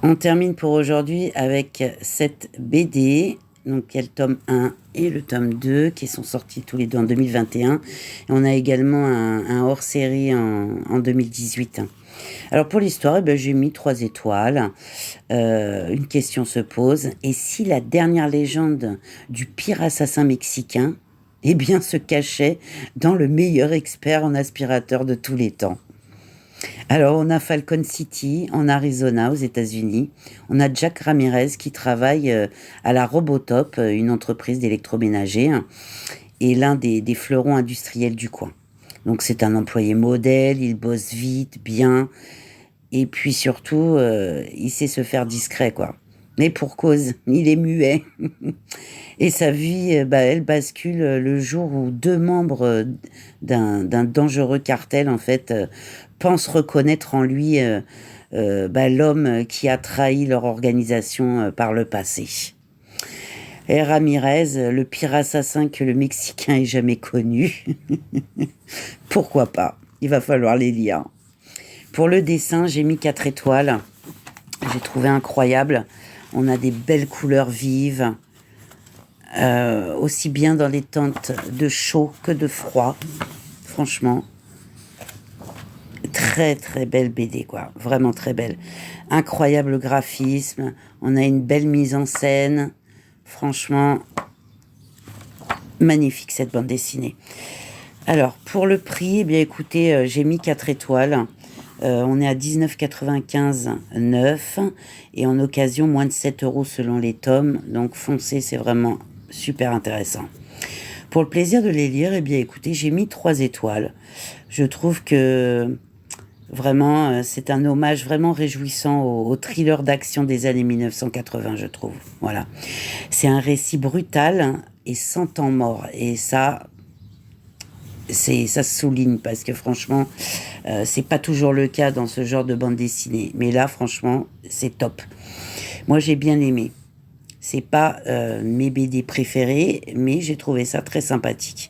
On termine pour aujourd'hui avec cette BD. Donc, il y a le tome 1 et le tome 2 qui sont sortis tous les deux en 2021. Et on a également un hors-série en 2018. Alors, pour l'histoire, eh ben, j'ai mis 3 étoiles. Une question se pose. Et si la dernière légende du pire assassin mexicain, eh bien, se cachait dans le meilleur expert en aspirateur de tous les temps? Alors, on a Falcon City en Arizona, aux États-Unis. On a Jack Ramirez qui travaille à la Robotop, une entreprise d'électroménager, hein, et l'un des fleurons industriels du coin. Donc, c'est un employé modèle, il bosse vite, bien, et puis surtout, il sait se faire discret, quoi. Mais pour cause, il est muet. Et sa vie, bah, elle bascule le jour où deux membres d'un dangereux cartel, en fait, pensent reconnaître en lui bah, l'homme qui a trahi leur organisation par le passé. Et Ramirez, le pire assassin que le Mexicain ait jamais connu. Pourquoi pas? Il va falloir les lire. Pour le dessin, j'ai mis 4 étoiles. J'ai trouvé incroyable. On a des belles couleurs vives. Aussi bien dans les teintes de chaud que de froid. Franchement, très très belle BD, quoi. Vraiment très belle. Incroyable graphisme. On a une belle mise en scène. Franchement, magnifique cette bande dessinée. Alors, pour le prix, eh bien écoutez, j'ai mis 4 étoiles. On est à 19,95 neuf et en occasion moins de 7 euros selon les tomes. Donc foncez, c'est vraiment super intéressant. Pour le plaisir de les lire, eh bien écoutez, j'ai mis 3 étoiles. Je trouve que vraiment c'est un hommage vraiment réjouissant au thriller d'action des années 1980, je trouve. Voilà. C'est un récit brutal et sans temps mort. Et ça se souligne parce que franchement, c'est pas toujours le cas dans ce genre de bande dessinée. Mais là, franchement, c'est top. Moi, j'ai bien aimé. C'est pas mes BD préférés, mais j'ai trouvé ça très sympathique.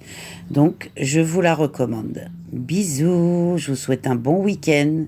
Donc, je vous la recommande. Bisous, je vous souhaite un bon week-end.